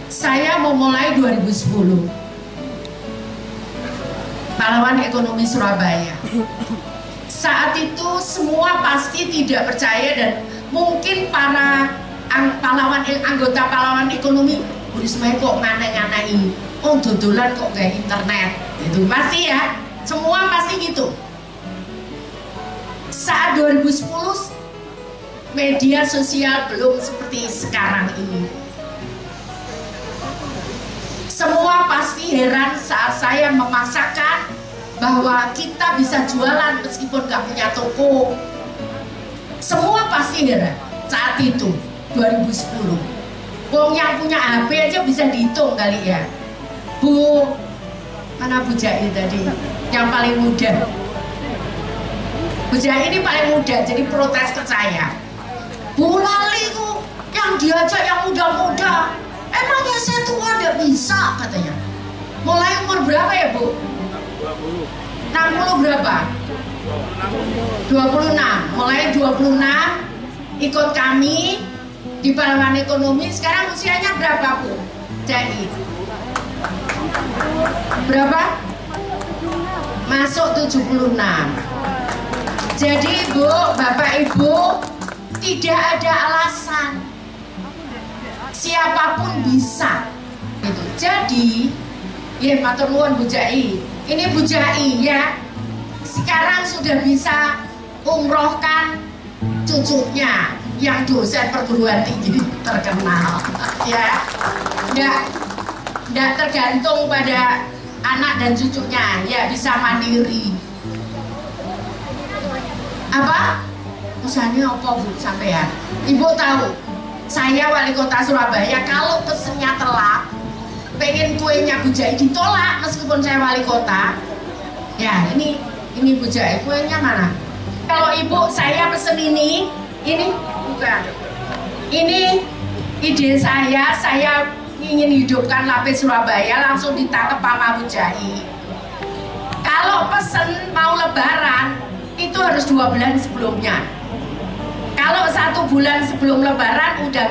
Saya memulai 2010 Pahlawan Ekonomi Surabaya. Saat itu semua pasti tidak percaya dan mungkin para anggota pahlawan ekonomi, Bu Risma kok nganai-nganai, oh dodolan kok kayak internet, itu pasti ya, semua pasti gitu. Saat 2010 media sosial belum seperti sekarang ini. Semua pasti heran saat saya memaksakan bahwa kita bisa jualan meskipun nggak punya toko. Semua pasti heran saat itu 2010. Wong yang punya HP aja bisa dihitung kali ya. Bu, mana Bu Jai tadi? Yang paling muda. Bu Jai ini paling muda, jadi protes ke saya. Bu Lali ku yang diajak yang muda-muda. Emangnya saya tua nggak bisa katanya. Mulai umur berapa ya Bu? 60 berapa? 26. Mulai 26 ikut kami di Pahlawan Ekonomi. Sekarang usianya berapa Bu? Jai? Berapa? Masuk 76. Jadi Bu, Bapak Ibu, tidak ada alasan. Siapapun bisa. Gitu. Jadi, ya matur nuwun Bu Jai. Ini Bu Jai ya. Sekarang sudah bisa umrohkan cucunya yang dosen perguruan tinggi terkenal. Ya, nggak tergantung pada anak dan cucunya. Ya bisa mandiri. Apa? Usahanya apa Bu sampean? Ibu tahu? Saya wali kota Surabaya, kalau pesennya telat, pengen kuenya Bu Jai ditolak meskipun saya wali kota. Ya ini Bu Jai, kuenya mana? Kalau ibu saya pesen ini bukan. Ini ide saya ingin hidupkan lapis Surabaya, langsung ditangkap sama Bu Jai. Kalau pesen mau lebaran, itu harus 2 bulan sebelumnya. Kalau 1 bulan sebelum lebaran udah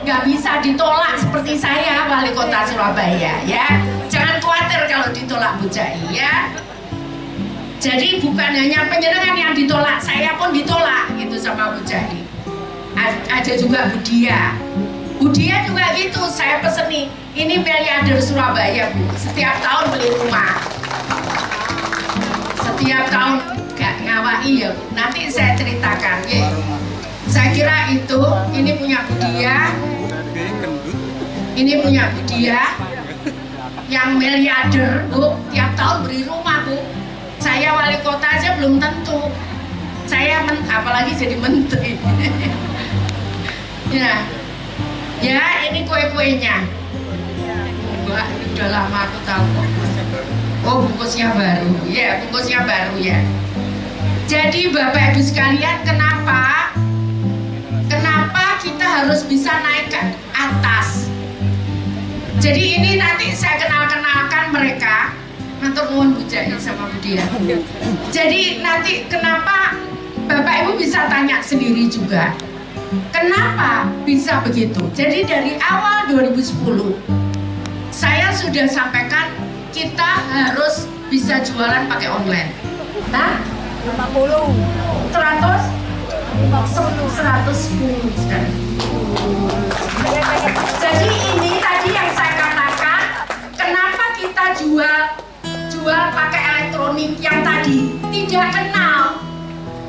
nggak bisa ditolak seperti saya wali kota Surabaya ya. Jangan khawatir kalau ditolak Bu Jai ya. Jadi bukan hanya penyenengan yang ditolak, saya pun ditolak gitu sama Bu Jai. Ada juga Bu Dia. Bu Dia juga gitu, saya pesen nih, ini miliarder Surabaya Bu. Setiap tahun beli rumah. Setiap tahun gak ngawai ya Bu. Nanti saya ceritakan ya. Saya kira itu, ini punya Bu Dia, ini punya Bu Dia, yang miliarder Bu, tiap tahun beri rumah Bu. Saya wali kota aja belum tentu, saya apalagi jadi menteri. Ya ini kue-kuenya. Mbak, ini udah lama aku tahu kok. Oh bungkusnya baru, ya bungkusnya baru ya. Jadi Bapak Ibu sekalian, kenapa kita harus bisa naik ke atas? Jadi ini nanti saya kenalkan mereka. Matur nuwun Bu Jai sama Bu Dia. Jadi nanti kenapa Bapak Ibu bisa tanya sendiri juga. Kenapa bisa begitu? Jadi dari awal 2010 saya sudah sampaikan kita harus bisa jualan pakai online. Nah, 50 110 sekarang. Jadi ini tadi yang saya katakan, kenapa kita jual pakai elektronik yang tadi tidak kenal.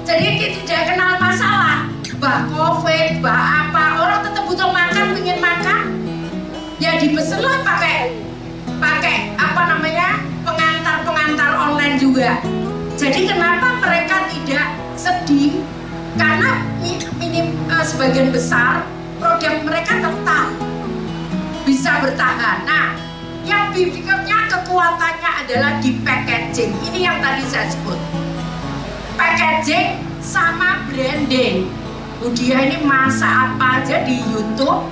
Jadi kita tidak kenal masalah, bah COVID, bah apa, orang tetap butuh makan, pengen makan, ya dipesenlah pakai apa namanya pengantar online juga. Jadi kenapa mereka tidak sedih? Karena sebagian besar produk mereka tetap bisa bertahan. Nah, yang berikutnya kekuatannya adalah di packaging. Ini yang tadi saya sebut. Packaging sama branding. Dia ini masak apa aja di YouTube.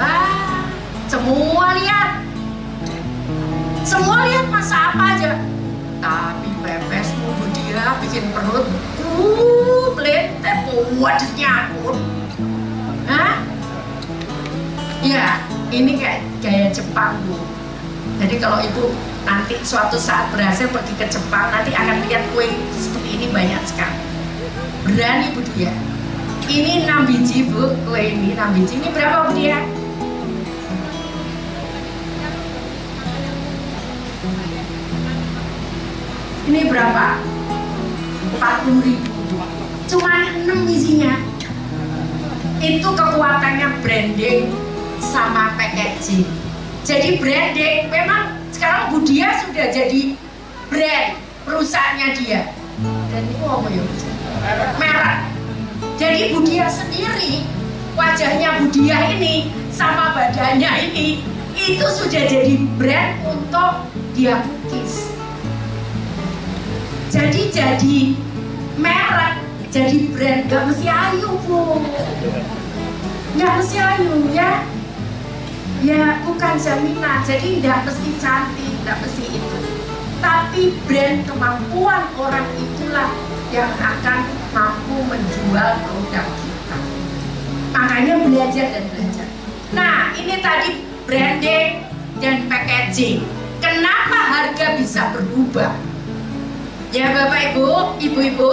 Wah, semua lihat masak apa aja. Tapi pepesmu dia bikin perut meletet, wadahnya pun. Hah? Ya, Ini kayak gaya Jepang Bu. Jadi kalau ibu nanti suatu saat berhasil pergi ke Jepang, nanti akan lihat kue seperti ini banyak sekali. Berani Bu Dia. Ini 6 biji Bu, kue ini 6 biji. Ini berapa Bu Dia? Ini berapa? 40.000. Cuma 6 bijinya. Itu kekuatannya branding sama packaging. Jadi branding, memang sekarang Bu Dia sudah jadi brand perusahaannya dia. Dan ini apa ya? Merek. Jadi Bu Dia sendiri, wajahnya Bu Dia ini sama badannya ini, itu sudah jadi brand untuk dia cookies. Jadi merek, jadi brand, gak mesti ayu Bu. Gak mesti ayu ya. Ya bukan jaminan, jadi tidak mesti cantik, tidak mesti itu. Tapi brand kemampuan orang itulah yang akan mampu menjual produk kita. Makanya belajar dan belajar. Nah ini tadi branding dan packaging. Kenapa harga bisa berubah? Ya Bapak Ibu, Ibu-Ibu,